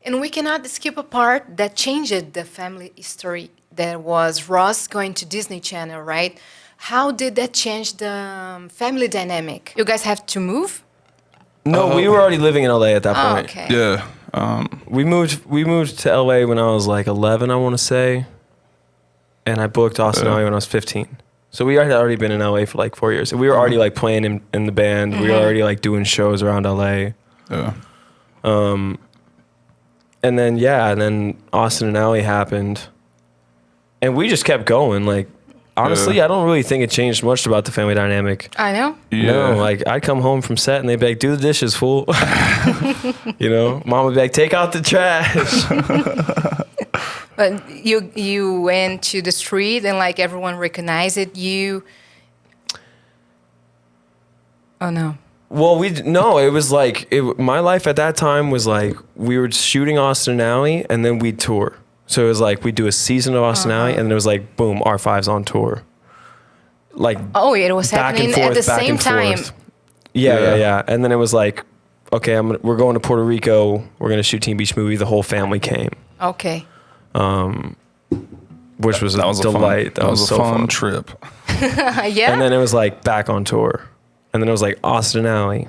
And we cannot skip a part that changed the family history. That was Ross going to Disney Channel, right? How did that change the family dynamic? You guys have to move? No, we were already living in LA at that Oh, point. okay. Yeah. We moved to LA when I was like 11, I want to say, and I booked Austin LA when I was 15. So we had already been in LA for like 4 years. And we were already like playing in the band. We were already like doing shows around LA. Yeah. And then Austin and LA happened, and we just kept going. Like, honestly, I don't really think it changed much about the family dynamic. I know. Yeah. No, like I'd come home from set and they'd be like, "Do the dishes, fool." You know, Mom would be like, "Take out the trash." But you went to the street and like everyone recognized it. Oh no. Well, it was like my life at that time was like we were shooting Austin Alley and then we'd tour. So it was like we'd do a season of Austin Alley and then it was like boom, R5's on tour. Like it was happening at the same time. Yeah. And then it was like, okay, we're going to Puerto Rico. We're gonna shoot Teen Beach Movie. The whole family came. Okay. Which was a delight. That was a so fun trip. Yeah. And then it was like back on tour. And then it was like Austin Alley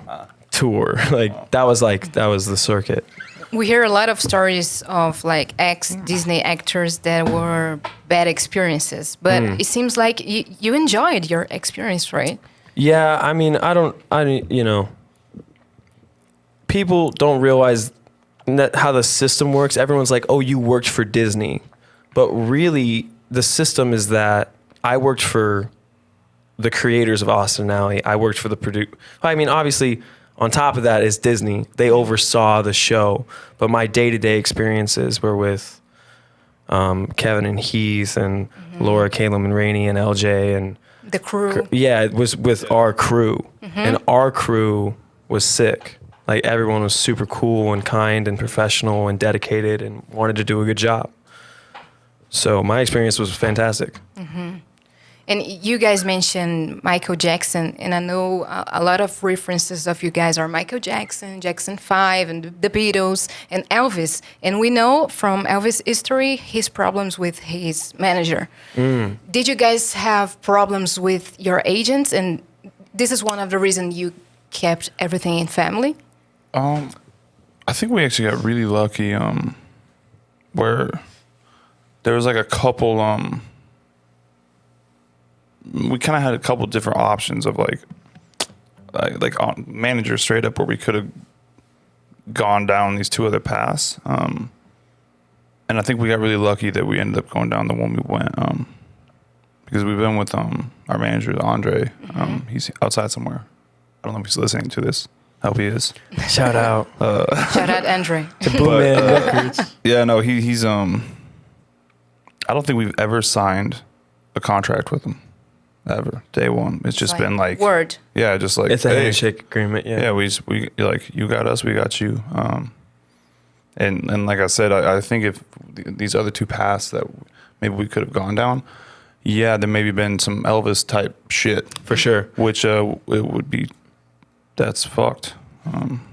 tour. Like that was the circuit. We hear a lot of stories of like ex-Disney actors that were bad experiences, but it seems like you enjoyed your experience, right? Yeah, I mean, people don't realize how the system works. Everyone's like, "Oh, you worked for Disney." But really, the system is that I worked for the creators of Austin Alley. I worked for the I mean, obviously, on top of that is Disney. They oversaw the show. But my day-to-day experiences were with Kevin and Heath and Laura, Caleb and Rainey and LJ and The crew. Yeah, it was with our crew. And our crew was sick. Like everyone was super cool and kind and professional and dedicated and wanted to do a good job. So my experience was fantastic. And you guys mentioned Michael Jackson, and I know a lot of references of you guys are Michael Jackson, Jackson 5, and the Beatles, and Elvis. And we know from Elvis' history, his problems with his manager. Did you guys have problems with your agents? And this is one of the reasons you kept everything in family? I think we actually got really lucky where there was like a couple... we kind of had a couple different options of like managers straight up where we could have gone down these two other paths. And I think we got really lucky that we ended up going down the one we went, because we've been with our manager, Andre. He's outside somewhere. I don't know if he's listening to this. I hope he is. Shout out. Shout out, Andre. To Boomman Records. Yeah, no, he's I don't think we've ever signed a contract with him. Ever. Day one. It's just been like word. Yeah, just like It's a handshake agreement, yeah. Yeah, we like, you got us, we got you. And like I said, I think if these other two paths that maybe we could have gone down, yeah, there maybe been some Elvis type shit. For sure. Which it would be, that's fucked.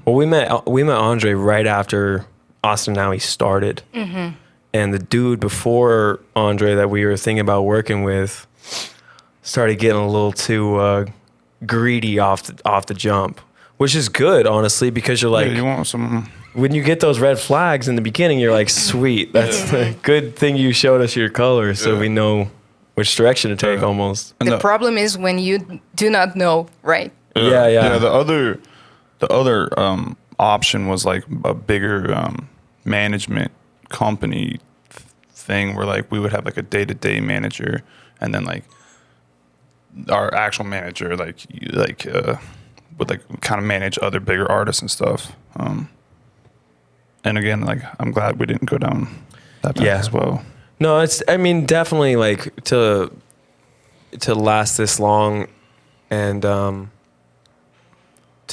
Well, we met Andre right after Austin Alley started. And the dude before Andre that we were thinking about working with started getting a little too greedy off the jump, which is good, honestly, because you're like, you want some... when you get those red flags in the beginning, you're like, sweet, that's a good thing you showed us your colors so we know which direction to take almost. The problem is when you do not know, right? Yeah. The other option was like a bigger management company thing where like we would have like a day-to-day manager and then like our actual manager would like kind of manage other bigger artists and stuff. And again, like I'm glad we didn't go down that path as well. No, I mean definitely like to last this long and to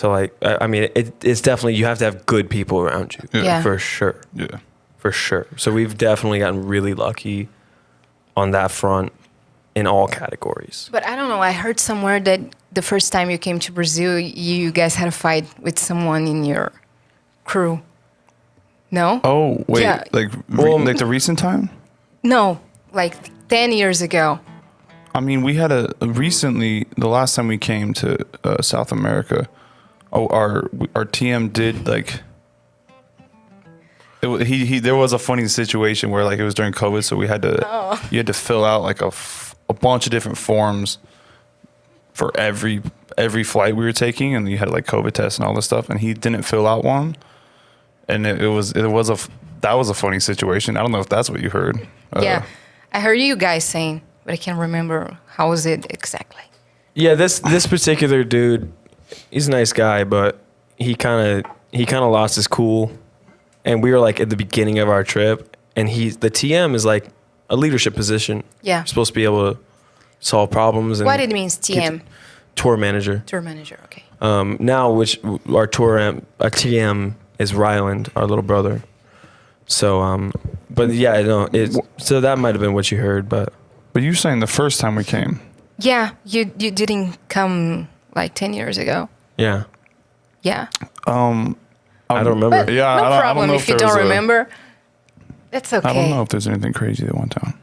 like I mean it's definitely, you have to have good people around you. Yeah. For sure. Yeah. For sure. So we've definitely gotten really lucky on that front in all categories. But I don't know, I heard somewhere that the first time you came to Brazil, you guys had a fight with someone in your crew. No? Oh wait, Yeah. like like the recent time. No, like 10 years ago. I mean, we had recently, the last time we came to South America. Oh, our TM did like. There was a funny situation where like it was during COVID, so we had to you had to fill out like a bunch of different forms for every flight we were taking, and you had like COVID tests and all this stuff, and he didn't fill out one, and that was a funny situation. I don't know if that's what you heard. Yeah. I heard you guys saying, but I can't remember how was it exactly. Yeah, this particular dude, he's a nice guy, but he kind of lost his cool, and we were like at the beginning of our trip, and the TM is like a leadership position. Yeah. You're supposed to be able to solve problems. And What it means, TM? Tour manager. Tour manager, okay. Now, which our TM is Ryland, our little brother. So, but yeah, no, so that might have been what you heard, but you saying the first time we came? Yeah, you didn't come like 10 years ago. yeah, Yeah. I don't remember. But Yeah, no I don't problem know if if you there don't was remember. That's okay. I don't know if there's anything crazy that went down.